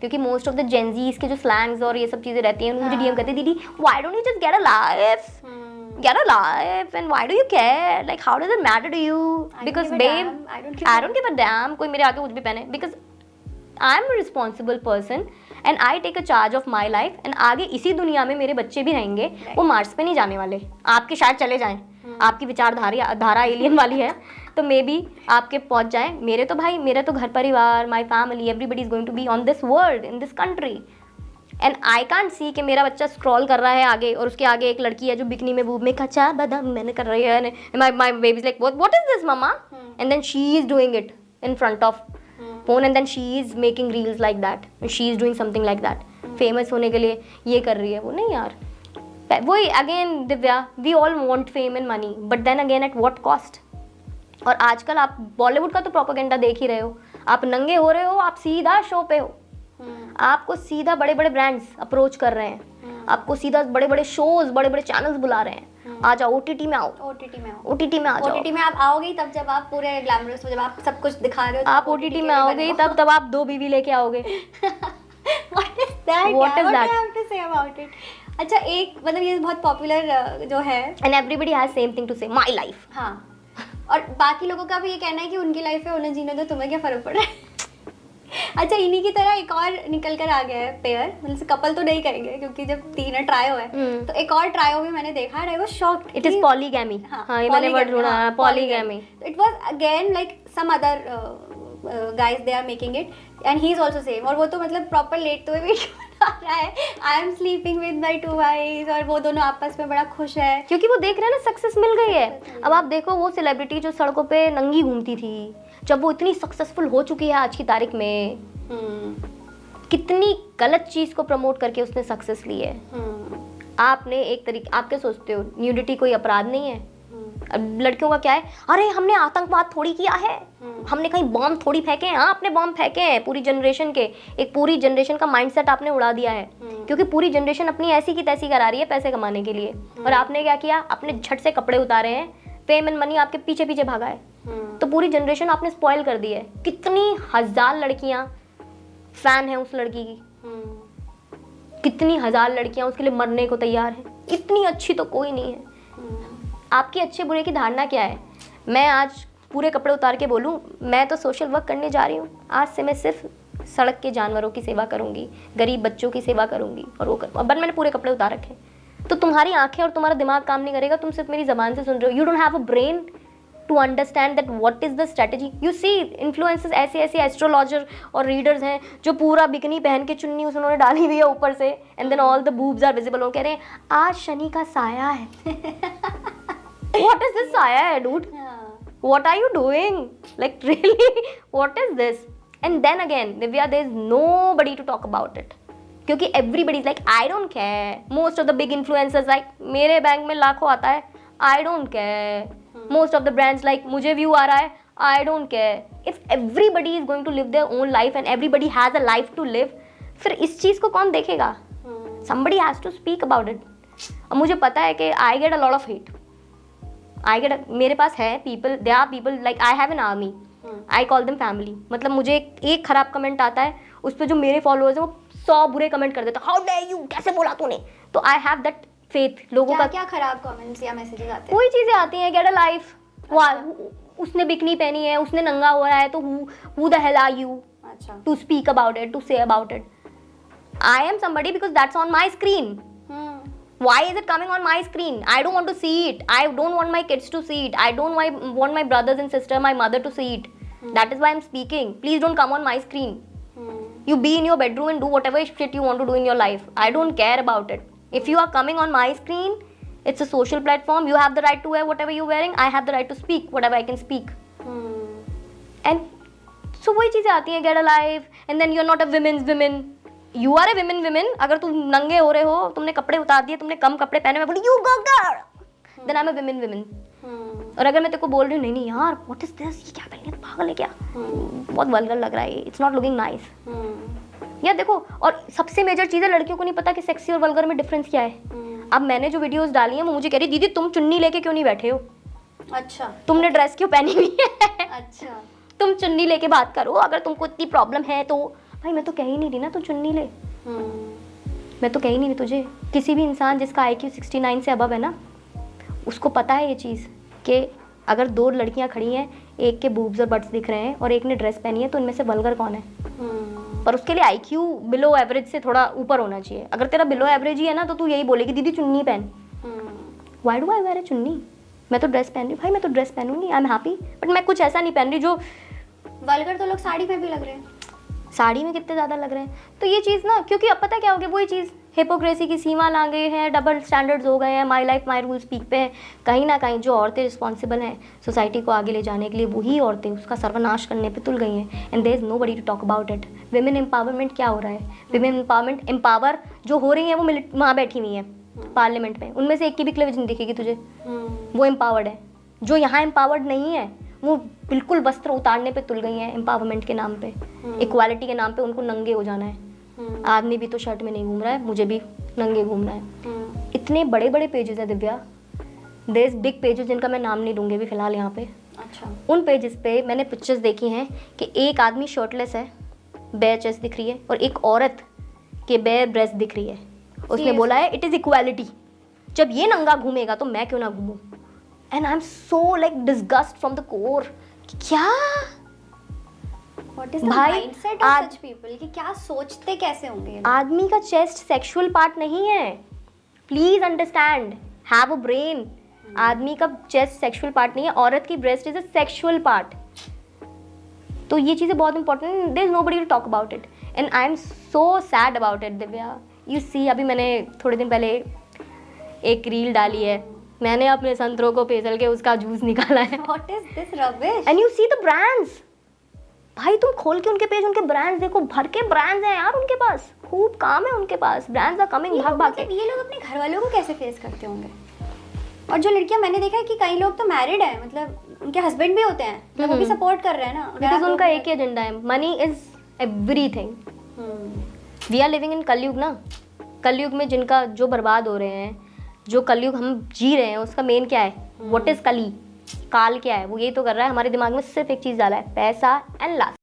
क्योंकि most of the Gen Zs के जो स्लैंग्स और ये सब चीजें रहती हैं, मुझे डीएम करते दीदी why don't you just get a life, get a life and why do you care, like how does it matter to you, because babe I don't give a damn कोई मेरे आगे कुछ भी पहने, because I am a responsible person and I take a charge of my life and आगे इसी दुनिया में मेरे बच्चे भी रहेंगे, वो मार्स पे नहीं जाने वाले, आपके शायद चले जाएं, आपकी विचारधारा एलियन वाली है तो मे बी आपके पहुंच जाएं, मेरे तो भाई मेरा तो घर परिवार, my family, everybody is going to be on this world in this country and I can't see कि मेरा बच्चा स्क्रॉल कर रहा है आगे और उसके आगे एक लड़की है जो बिकनी में बूब में कच्चा बादाम मैंने कर रही है, my baby is like what is this mama, and then she is doing it in front of phone and then she is making reels like that, she is doing something like that, famous होने के लिए ये कर रही है वो, नहीं यार वही again Divya, we all want fame and money but then again at what cost. और आजकल आप बॉलीवुड का तो प्रोपेगेंडा देख ही रहे हो, आप नंगे हो रहे हो, आप सीधा शो पे हो, आपको सीधा बड़े बड़े ब्रांड्स अप्रोच कर रहे हैं, आपको सीधा बड़े बड़े शोज, बड़े बड़े चैनल्स बुला रहे हैं, आ जाओ ओटीटी में आओ, ओटीटी में आ जाओ, ओटीटी में आप आओगे तब जब आप पूरे ग्लैमरस हो, जब आप सब कुछ दिखा रहे हो, आप ओटीटी में आओगे तब आप 2 बीवी लेके आओगे। What is that? What do I have to say about it? अच्छा, एक मतलब ये बहुत पॉपुलर जो है and everybody has same thing to say, my life. हाँ, और बाकी लोगों का भी ये कहना है कि उनकी लाइफ है, उन्हें जीने दो, तुम्हें क्या फर्क पड़ रहा है। अच्छा, इन्हीं की तरह एक और निकल कर आ गया है पेयर, मतलब कपल तो नहीं कहेंगे क्योंकि जब 3 ट्रायो है, तो एक और ट्रायो भी मैंने देखा है, I was shocked, it is polygamy. हाँ, ये मैंने वर्ड ढूंढा, polygamy. It was again like some other guys they are making it and he is also same, और वो तो मतलब प्रॉपर लेट हुए वीडियो बना रहा है, I am sleeping with my 2 eyes, और वो दोनों आपस में बड़ा खुश है क्योंकि वो देख रहे हैं ना सक्सेस मिल गई है। अब आप देखो वो सेलिब्रिटी जो सड़कों पे नंगी घूमती थी, जब वो इतनी सक्सेसफुल हो चुकी है आज की तारीख में, कितनी गलत चीज को प्रमोट करके उसने सक्सेस ली है। आपने एक तरीके, आप क्या सोचते हो न्यूडिटी कोई अपराध नहीं है? अब लड़कियों का क्या है, अरे हमने आतंकवाद थोड़ी किया है, हमने कहीं बॉम्ब थोड़ी फेंके हैं। हाँ, आपने बॉम्ब फेंके हैं पूरी जनरेशन के, एक पूरी जनरेशन का माइंडसेट आपने उड़ा दिया है, क्योंकि पूरी जनरेशन अपनी ऐसी की तैसी करा रही है पैसे कमाने के लिए, और आपने क्या किया, आपने झट से कपड़े उतारे हैं, फेम एंड मनी आपके पीछे पीछे भागा है, तो पूरी जनरेशन आपने स्पॉइल कर दी है। कितनी 1000 लड़कियां फैन है उस लड़की की, कितनी 1000 लड़कियां उसके लिए मरने को तैयार है, इतनी अच्छी तो कोई नहीं है। आपकी अच्छे बुरे की धारणा क्या है? मैं आज पूरे कपड़े उतार के बोलूं मैं तो सोशल वर्क करने जा रही हूँ, आज से मैं सिर्फ सड़क के जानवरों की सेवा करूंगी, गरीब बच्चों की सेवा करूंगी, और वो करूँगा, बट मैंने पूरे कपड़े उतार रखे, तो तुम्हारी आंखें और तुम्हारा दिमाग काम नहीं करेगा, तुम सिर्फ मेरी जबान से सुन रहे हो, you don't have a brain to understand that what is the strategy. You see influencers ऐसे ऐसे एस्ट्रोलॉजर और रीडर्स हैं जो पूरा बिकनी पहन के चुन्नी उन्होंने डाली हुई है ऊपर से, and then all the boobs are visible, वो कह रहे हैं आज शनि का साया है। व्हाट इज दिस साया है dude, what are you doing, like really what is this? And then again Divya, there is nobody to talk about it, क्योंकि everybody is like I don't care. Most of the big influencers like मेरे bank में लाखों आता है, I don't care. Most of the brands like मुझे view आ रहा है, I don't care. If everybody is going to live their own life and everybody has a life to live, फिर इस चीज़ को कौन देखेगा? Somebody has to speak about it. अब मुझे पता है कि I get a lot of hate. मेरे पास है people, there are people like I have an army. I call them family. मतलब मुझे एक खराब कमेंट आता है, उस पर जो मेरे फॉलोअर्स हैं वो 100 बुरे कमेंट कर देते हैं, How dare you, कैसे बोला तूने? तो I have that फेथ लोगों का। क्या खराब कमेंट्स या मैसेजेस आते हैं? कोई चीजें आती हैं, गेट अ लाइफ, उसने बिकनी पहनी है, उसने नंगा हो रहा है, तो who the hell are you to speak about it, to say about it? I am somebody because that's on my screen. Why is it coming on my screen? I don't want to see it. I don't want my kids to see it. I don't want my brothers and sister, my mother to see it. That is why I'm speaking. Please don't come on my screen. You be in your bedroom and do whatever shit you want to do in your life. I don't care about it. If you are coming on my screen, it's a social platform. You have the right to wear whatever you're wearing. I have the right to speak whatever I can speak. And so वही चीजें आती हैं, get a life, and then you're not a women's women. You are a women. अगर तुम नंगे हो रहे हो, तुमने कपड़े उतार दिए, तुमने कम कपड़े पहने, मैं बोली you go girl, then I'm a women. और अगर मैं तेरे को बोल रही हूँ नहीं यार what is this, ये क्या पहन लिया, पागल है क्या, बहुत वल्गर लग रहा है, it's not looking nice. या देखो, और सबसे मेजर चीज़ है, लड़कियों को नहीं पता कि सेक्सी और वल्गर में डिफरेंस क्या है। अब मैंने जो वीडियोस डाली हैं वो मुझे कह रही दीदी तुम चुन्नी लेके क्यों नहीं बैठे हो? अच्छा, तुमने ड्रेस क्यों पहनी हुई है? अच्छा, तुम चुन्नी लेके बात करो अगर तुमको इतनी प्रॉब्लम है तो। भाई मैं तो कह ही नहीं रही ना तू चुन्नी ले, हम्म। मैं तो कह ही नहीं रही तुझे। किसी भी इंसान जिसका IQ 69 से अबव है ना, उसको पता है ये चीज़ कि अगर 2 लड़कियां खड़ी हैं, एक के बूब्स और बट्स दिख रहे हैं और एक ने ड्रेस पहनी है, तो उनमें से वल्गर कौन है? पर उसके लिए IQ बिलो एवरेज से थोड़ा ऊपर होना चाहिए। अगर तेरा बिलो एवरेज ही है ना, तो तू यही बोलेगी दीदी चुन्नी पहन। वाई डू आई वेयर ए चुन्नी? मैं तो ड्रेस पहन रही हूँ भाई, मैं तो ड्रेस पहनूंगी, आई एम हैप्पी। बट मैं कुछ ऐसा नहीं पहन रही जो वल्गर तो लोग साड़ी में भी लग रहे हैं। साड़ी में कितने ज़्यादा लग रहे हैं। तो ये चीज़ ना, क्योंकि अब पता क्या हो गया, वही चीज़ हिपोक्रेसी की सीमा ला गए हैं, डबल स्टैंडर्ड्स हो गए हैं, my life my rules peak पे है। कहीं ना कहीं जो औरतें रिस्पॉन्सिबल हैं सोसाइटी को आगे ले जाने के लिए, वही औरतें उसका सर्वनाश करने पे तुल गई हैं। And there is nobody to talk about it. Women empowerment क्या हो रहा है? विमेन एम्पावरमेंट एम्पावर जो हो रही हैं वो वहाँ बैठी हुई हैं पार्लियामेंट में, उनमें से एक की भी क्लेवेज नहीं दिखेगी तुझे, वो एम्पावर्ड है। जो यहाँ एम्पावर्ड नहीं है वो बिल्कुल वस्त्र उतारने पे तुल गई हैं एम्पावरमेंट के नाम पे, इक्वालिटी के नाम पे उनको नंगे हो जाना है। आदमी भी तो शर्ट में नहीं घूम रहा है, मुझे भी नंगे घूमना है। इतने बड़े बड़े पेजेस हैं Divya, there is big pages जिनका मैं नाम नहीं लूँगी अभी फिलहाल यहाँ पे। अच्छा। उन पेजेस पे मैंने पिक्चर्स देखी हैं कि एक आदमी शर्टलेस है, बेयर चेस्ट दिख रही है, और एक औरत के बेयर ब्रेस्ट दिख रही है। उसने बोला है इट इज़ इक्वालिटी, जब ये नंगा घूमेगा तो मैं क्यों ना घूमूं। And I am so like disgust from the core. क्या What is the भाई, mindset of such people कि क्या सोचते कैसे होंगे ये लोग? आदमी का चेस्ट सेक्सुअल पार्ट नहीं है, please understand, have a brain. आदमी का चेस्ट सेक्सुअल पार्ट नहीं है, औरत की breast is a sexual part. तो ये चीज़ें बहुत important, there is nobody to talk about it and I am so sad about it Divya. You see, अभी मैंने थोड़े दिन पहले एक रील डाली है, मैंने अपने संतरों को पेसल के उसका जूस निकाला है। What is this rubbish? And you see the brands, भाई तुम खोल के उनके पेज, उनके ब्रांड्स देखो, भर के ब्रांड्स हैं यार उनके पास, खूब काम है उनके पास, ब्रांड्स आर कमिंग भाग भाग के। ये लोग अपने घर वालों को कैसे फेस करते होंगे? और जो लड़कियां मैंने देखा है कि कई लोग तो मैरिड हैं, मतलब उनके हस्बैंड भी होते हैं, तो वो भी सपोर्ट कर रहे हैं ना, बिकॉज उनका एक ही एजेंडा है, money is everything. We are living in Kalyug ना, कलयुग में जिनका जो बर्बाद हो रहे हैं, जो कलयुग हम जी रहे हैं उसका मेन क्या है? व्हाट इज कली? काल क्या है? वो यही तो कर रहा है, हमारे दिमाग में सिर्फ एक चीज़ डाला है, पैसा एंड लास्ट।